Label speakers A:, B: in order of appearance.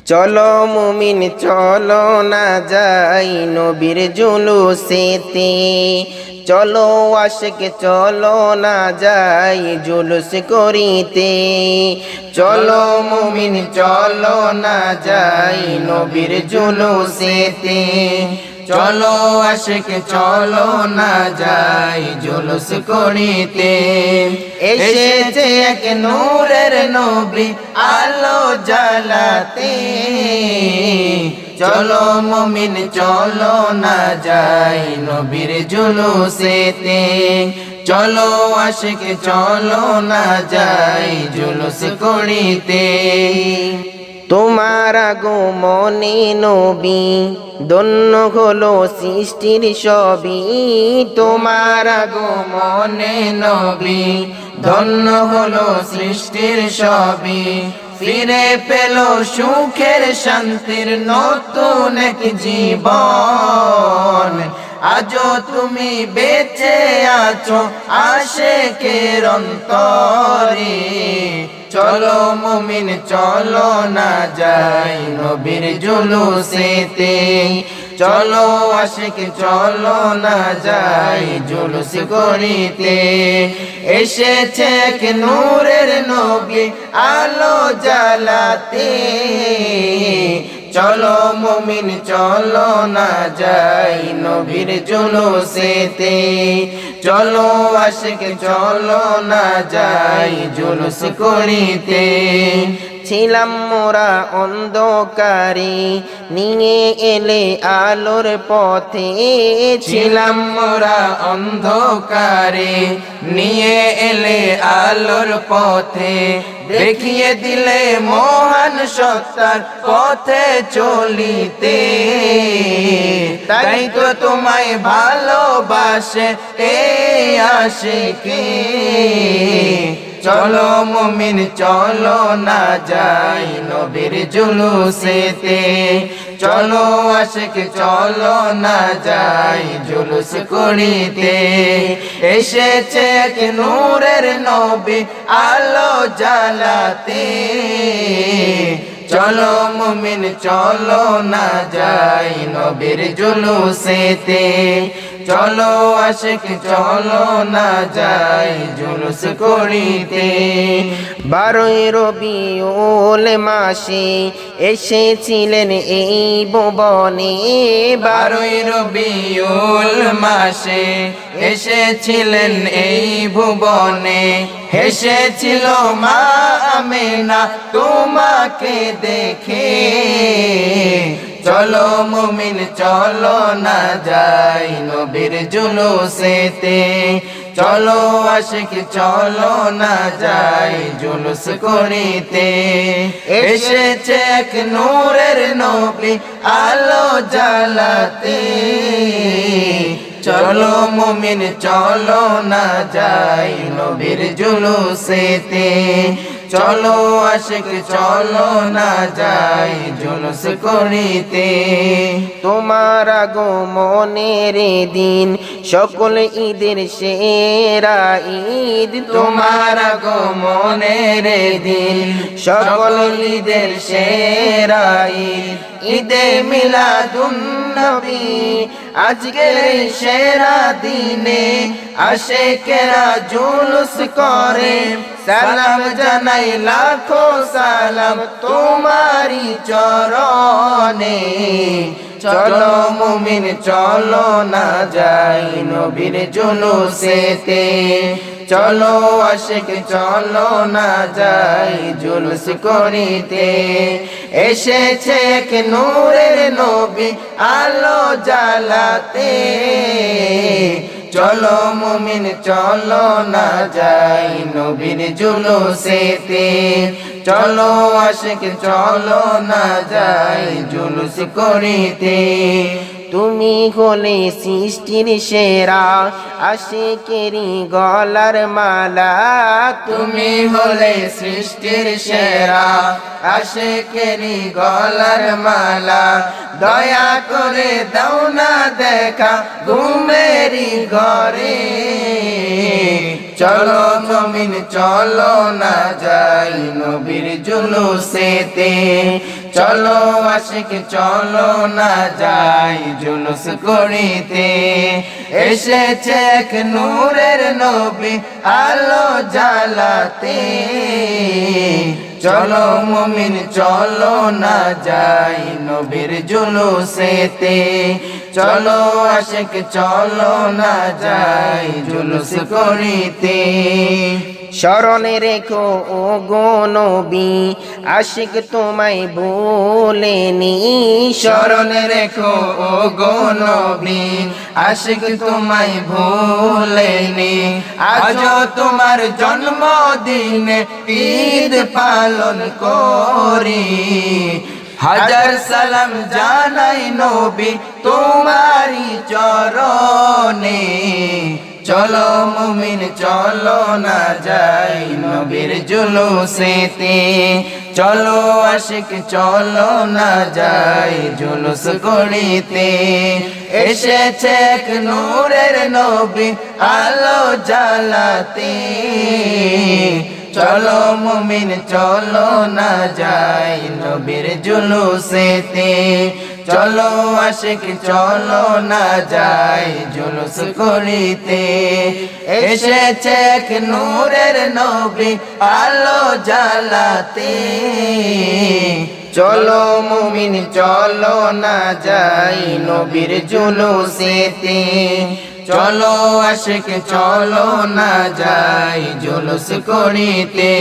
A: চলো মুমিন চলো না যাই নবীর জুলুসেতে, চলো আশিক চলো না যাই জুলুস করিতে। চলো মুমিন চলো না যাই নবীর জুলুসেতে, চলো আশিক চলো না যাই জুলুস করিতে। এসেছে এক নূরের নবী আলো জ্বালাতে, চলো মুমিন চলো না যাই নবীর জুলুসেতে, চলো আশিক চলো না যাই জুলুস করিতে। তোমার আগমনে নবী ধন্য হলো সৃষ্টির সবই, তোমার আগমনে নবী ধন্য হলো সৃষ্টির সবই। ফিরে পেল সুখের শান্তির নতুন এক জীবন, আজও তুমি বেঁচে আছো আশিকের অন্তরে। চলো মুমিন চলো না যাই নবীর জুলুসেতে, চলো আশিক চলো না যাই জুলুস করিতে। এসেছে এক নূরের নবী আলো জ্বালাতে, চলো মুমিন চলো না যাই নবীর জুলুসেতে, চলো আশিক চলো না যাই জুলুস করিতে। ছিলাম মোরা অন্ধকারে নিয়ে এলে আলোর পথে, ছিলাম মোরা অন্ধকারে নিয়ে এলে আলোর পথে। দেখিয়ে দিলে মহান সত্তার পথে চলিতে, তাই তো তোমায় ভালোবাসে এই আশিকে। চলো মুমিন চলো না যাই নবীর জুলুসেতে, চলো আশিক চলো না যাই জুলুস করিতে। এসেছে এক নূরের নবী আলো জ্বালাতে, চলো মুমিন চলো না যাই নবীর জুলুসেতে, চলো আশিক চলো না যাই জুলুস করিতে। 12 রবিউল মাসে এসেছিলেন এই ভুবনে, 12 রবিউল মাসে এসেছিলেন এই ভুবনে। হেসেছিল মা আমিনা তোমাকে দেখে, চলো মুমিন চলো না যাই নবীর জুলুসেতে, চলো আশিক চলো না যাই জুলুস করিতে। এসেছে এক নূরের নবী আলো জ্বালাতে, চলো মুমিন চলো না যাই নবীর জুলুসেতে, চলো আশিক চলো না যাই জুলুস করিতে। তোমার আগমনের দিন সকল ঈদের সেরা ঈদ, তোমার আগমনের দিন সকল ঈদের সেরা ঈদ। ঈদে মিলাদুন নবী আজকের এই সেরা দিনে আশিকেরা জুলুস করে, সালাম জানাই লাখো সালাম তোমারি চরণে। চলো মুমিন চলো না যাই নবীর জুলুসেতে, চলো আশিক চলো না যাই জুলুস করিতে। এসেছে এক নূরের নবী আলো জ্বালাতে, চলো মুমিন চলো না যাই নবীর জুলুসেতে, চলো আশিক চলো না যাই জুলুস করিতে। তুমি হলে সৃষ্টির সেরা আশিকেরি গলার মালা, তুমি হলে সৃষ্টির সেরা আশিকেরি গলার মালা। দয়া করে দাও না দেখা ঘুমেরি ঘরে, চলো মুমিন চলো না যাই নবীর জুলুসেতে, চলো আশিক চলো না যাই জুলুস করিতে এসেছে এক নূরের নবী আলো জ্বালাতে চলো মুমিন চলো না যাই নবীর জুলুসেতে চলো আশিক চলো না যাই জুলুস করিতে
B: স্মরণে রেখো ও গো নবী আশিক তোমায় ভুলেনি
A: স্মরণে রেখো ও গো নবী আশিক তোমায় ভুলেনি আজ তোমার জন্মদিনে ঈদ পালন করি হাজার সালাম জানাই নবী তোমারি চরণে চলো মুমিন চলো না যাই নবীর জুলুসেতে চলো আশিক চলো না যাই জুলুস করিতে এসেছে এক নূরের নবী আলো জ্বালাতে চলো মুমিন চলো না যাই নবীর জুলুসেতে চলো আশিক চলো না যাই জুলুস করিতে এসেছে এক নূরের নবী আলো জ্বালাতে চলো মুমিন চলো না যাই নবীর জুলুসেতে চলো আশিক চলো না যাই জুলুস করিতে